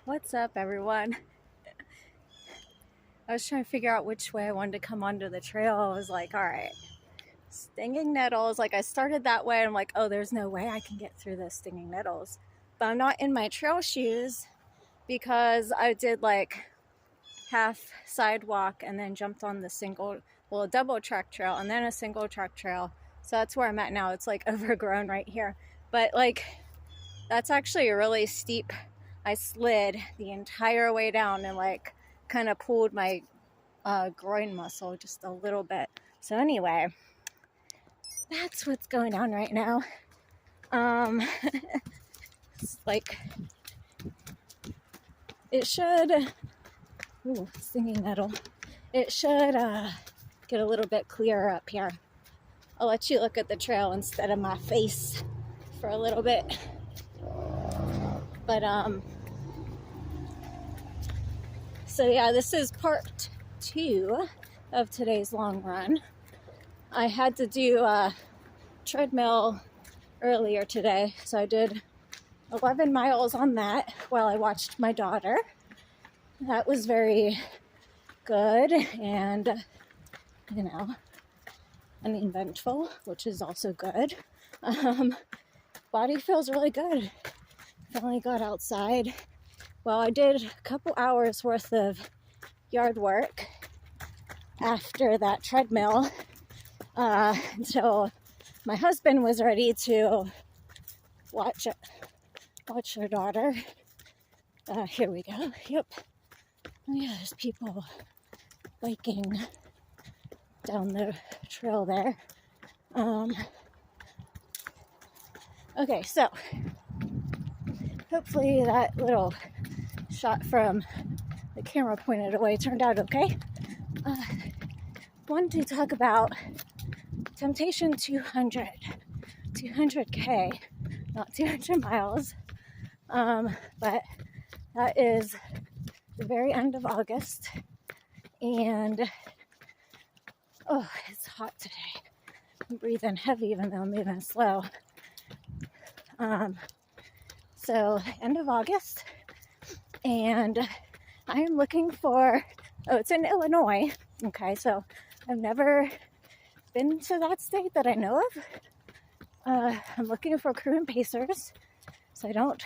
What's up, everyone? I was trying to figure out which way I wanted to come onto the trail. I was like, all right, stinging nettles. Like, I started that way. And I'm like, oh, there's no way I can get through the stinging nettles. But I'm not in my trail shoes because I did like half sidewalk and then jumped on the double track trail and then a single track trail. So that's where I'm at now. It's like overgrown right here. But like, that's actually a really steep. I slid the entire way down and like kind of pulled my groin muscle just a little bit. So anyway, that's what's going on right now. It's like it should. Ooh, stinging nettle. It should get a little bit clearer up here. I'll let you look at the trail instead of my face for a little bit. But so yeah, this is part 2 of today's long run. I had to do a treadmill earlier today, so I did 11 miles on that while I watched my daughter. That was very good and, uneventful, which is also good. Body feels really good. Finally got outside. Well, I did a couple hours worth of yard work after that treadmill until my husband was ready to watch our daughter. Here we go. Yep. Oh yeah, there's people biking down the trail there. Okay, so hopefully that little shot from the camera pointed away turned out okay. Wanted to talk about Temptation 200K, not 200 miles, but that is the very end of August, and oh, it's hot today. I'm breathing heavy even though I'm moving slow. So end of August, and I am looking for, it's in Illinois. Okay, so I've never been to that state that I know of. I'm looking for crew and pacers, so I don't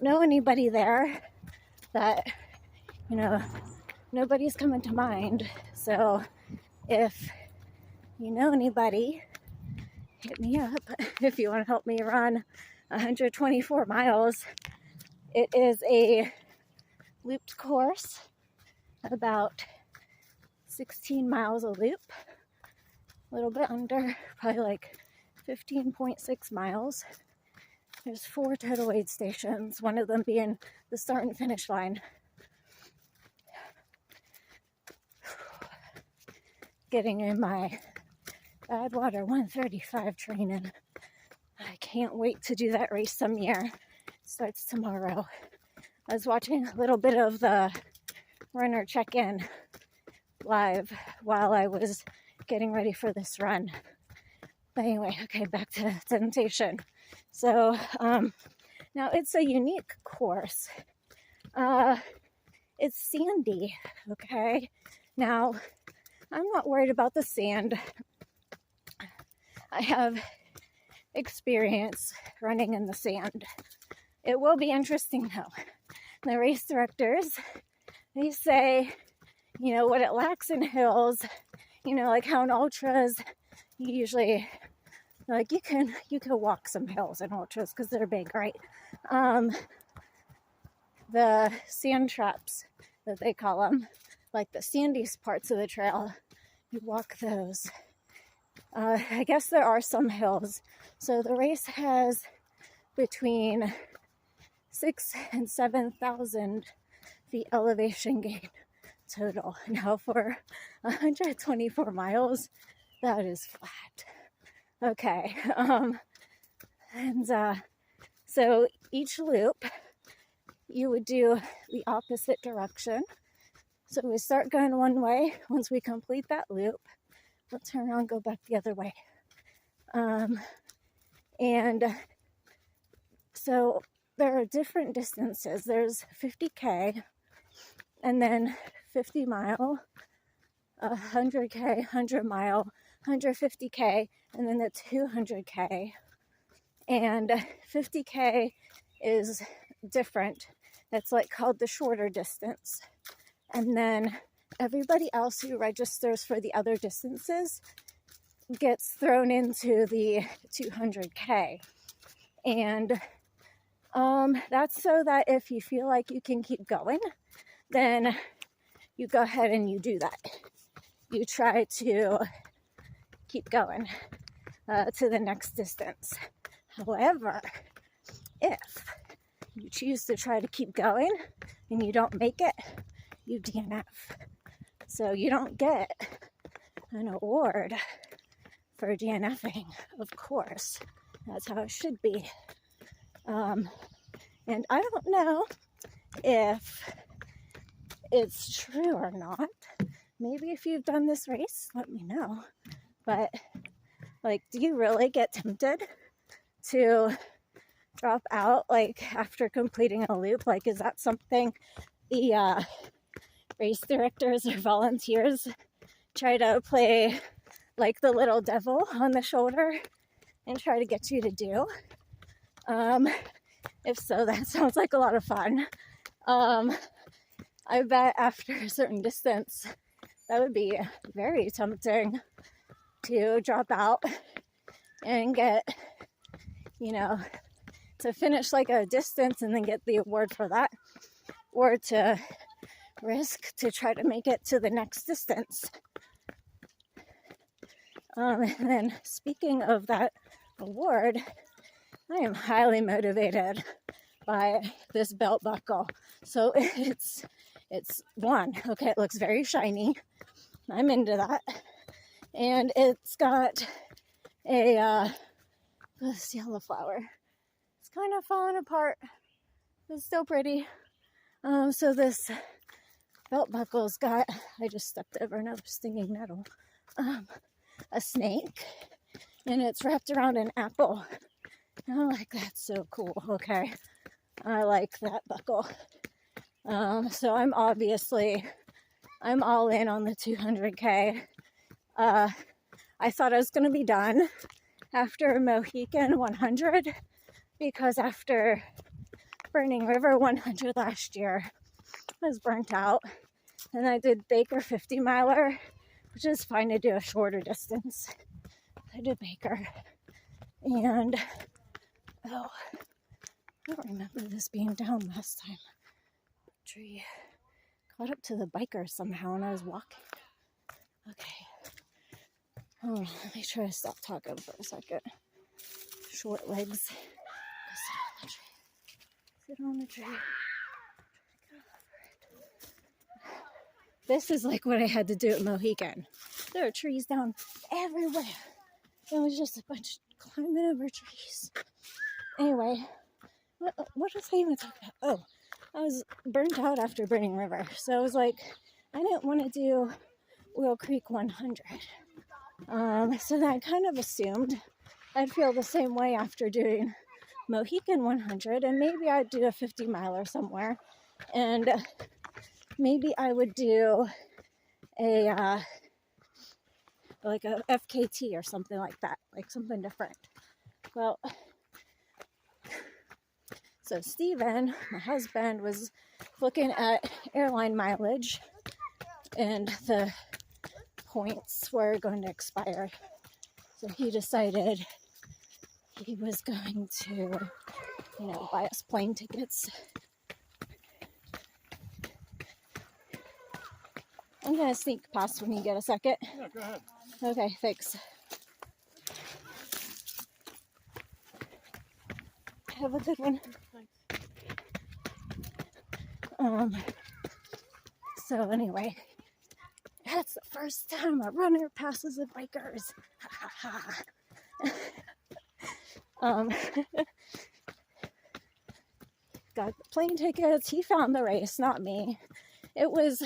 know anybody there that, nobody's coming to mind. So if you know anybody, hit me up if you want to help me run 124 miles. It is a looped course, about 16 miles a loop, a little bit under, probably like 15.6 miles. There's 4 total aid stations, one of them being the start and finish line. Getting in my Badwater 135 training. I can't wait to do that race some year. It starts tomorrow. I was watching a little bit of the runner check-in live while I was getting ready for this run. But anyway, okay, back to Temptation. So now it's a unique course. It's sandy, okay? Now, I'm not worried about the sand. I have experience running in the sand. It will be interesting though. The race directors, they say, what it lacks in hills, like how in ultras, you usually, like you can walk some hills in ultras because they're big, right? The sand traps that they call them, like the sandiest parts of the trail, you walk those. I guess there are some hills. So the race has between 6,000 and 7,000 feet elevation gain total. Now for 124 miles, that is flat. Okay. So each loop, you would do the opposite direction. So we start going one way. Once we complete that loop, we'll turn around and go back the other way. And so there are different distances. There's 50K, and then 50 mile, 100K, 100 mile, 150K, and then the 200K. And 50K is different. That's like called the shorter distance. And then everybody else who registers for the other distances gets thrown into the 200K. And that's so that if you feel like you can keep going, then you go ahead and you do that. You try to keep going to the next distance. However, if you choose to try to keep going and you don't make it, you DNF. So you don't get an award for DNFing, of course. That's how it should be. And I don't know if it's true or not. Maybe if you've done this race, let me know. But, like, do you really get tempted to drop out, like, after completing a loop? Like, is that something the race directors or volunteers try to play, like, the little devil on the shoulder and try to get you to do? If so, that sounds like a lot of fun. I bet after a certain distance, that would be very tempting to drop out and get, to finish like a distance and then get the award for that, or to risk to try to make it to the next distance. And then speaking of that award, I am highly motivated by this belt buckle. So it's one. Okay, it looks very shiny. I'm into that. And it's got this yellow flower. It's kind of falling apart. It's still pretty. So this belt buckle's got, I just stepped over another stinging nettle, a snake, and it's wrapped around an apple. I'm like, that's so cool. Okay, I like that buckle. So I'm all in on the 200K. I thought I was going to be done after Mohican 100, because after Burning River 100 last year, I was burnt out. And I did Baker 50 miler, which is fine to do a shorter distance. I did Baker. And, I don't remember this being down last time. The tree caught up to the biker somehow when I was walking. Okay. Hold on, let me try to stop talking for a second. Short legs. Sit on the tree. This is like what I had to do at Mohican. There are trees down everywhere. It was just a bunch of climbing over trees. Anyway, what was I even talking about? Oh, I was burnt out after Burning River. So I was like, I didn't want to do Wheel Creek 100. So then I kind of assumed I'd feel the same way after doing Mohican 100, and maybe I'd do a 50 miler somewhere, and maybe I would do a like a FKT or something like that, like something different. Well, so Steven, my husband, was looking at airline mileage, and the points were going to expire. So he decided he was going to, buy us plane tickets. I'm going to sneak past when you get a second. Yeah, go ahead. Okay, thanks. Have a good one. So anyway, that's the first time a runner passes the bikers. Got the plane tickets. He found the race, not me. It was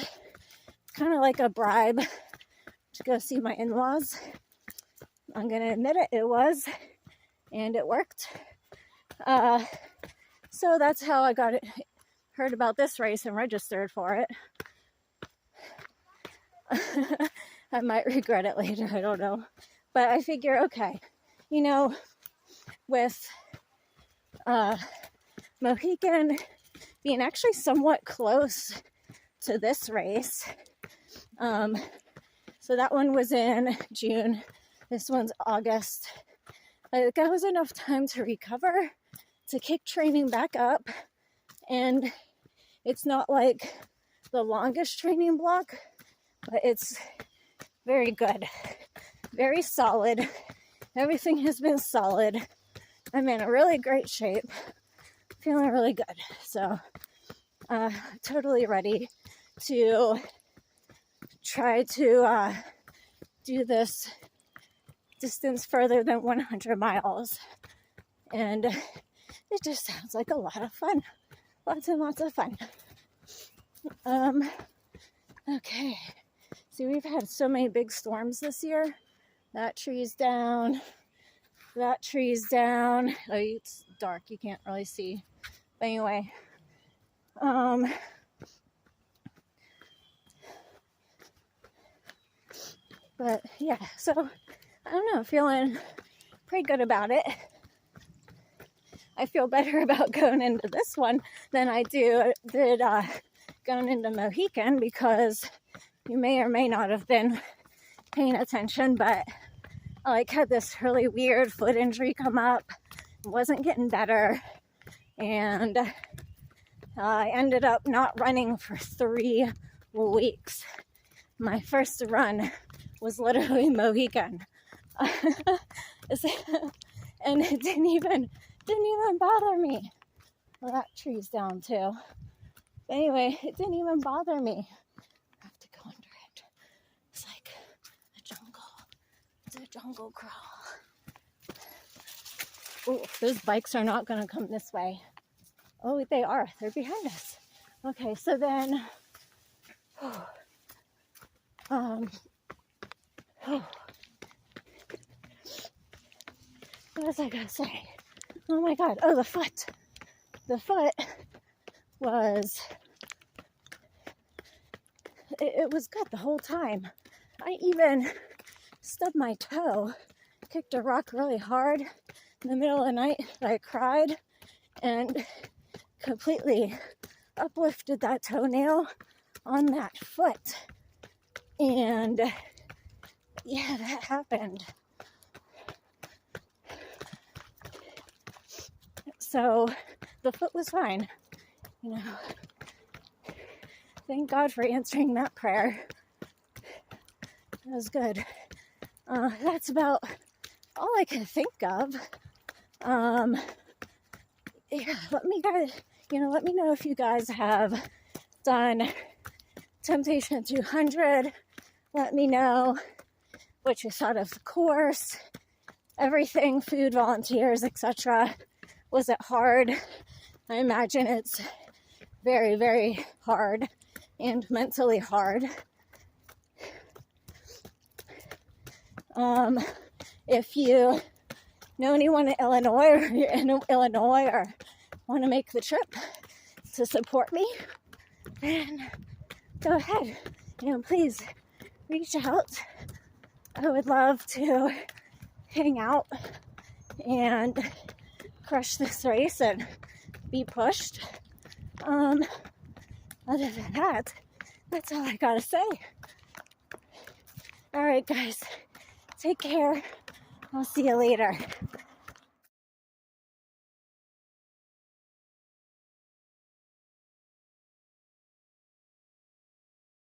kind of like a bribe to go see my in-laws. I'm gonna admit it was, and it worked. So that's how I heard about this race and registered for it. I might regret it later, I don't know. But I figure, okay, you know, with Mohican being actually somewhat close to this race. So that one was in June. This one's August. That was enough time to recover, to kick training back up. And it's not like the longest training block, but it's very good, very solid. Everything has been solid. I'm in a really great shape, feeling really good. So totally ready to try to do this distance further than 100 miles. And it just sounds like a lot of fun. Lots and lots of fun. Okay. See, we've had so many big storms this year. That tree's down. That tree's down. Oh, it's dark. You can't really see. But anyway. But yeah, so I don't know, feeling pretty good about it. I feel better about going into this one than I did going into Mohican, because you may or may not have been paying attention, but I had this really weird foot injury come up. It wasn't getting better, and I ended up not running for 3 weeks. My first run was literally Mohican. And it didn't even bother me. Well, that tree's down too. But anyway, it didn't even bother me. I have to go under it. It's like a jungle. It's a jungle crawl. Oh, those bikes are not gonna come this way. Oh, they are. They're behind us. Okay, so then, what was I gonna say? Oh my God. Oh, the foot. The foot was, it was good the whole time. I even stubbed my toe, kicked a rock really hard in the middle of the night. I cried and completely uplifted that toenail on that foot. And yeah, that happened. So the foot was fine, you know. Thank God for answering that prayer. That was good. That's about all I can think of. Yeah, let me know if you guys have done Temptation 200. Let me know what you thought of the course, everything, food, volunteers, etc. Was it hard? I imagine it's very, very hard and mentally hard. If you know anyone in Illinois, or you're in Illinois, or want to make the trip to support me, then go ahead. Please reach out. I would love to hang out and crush this race and be pushed. Other than that, that's all I gotta say. All right, guys, take care. I'll see you later.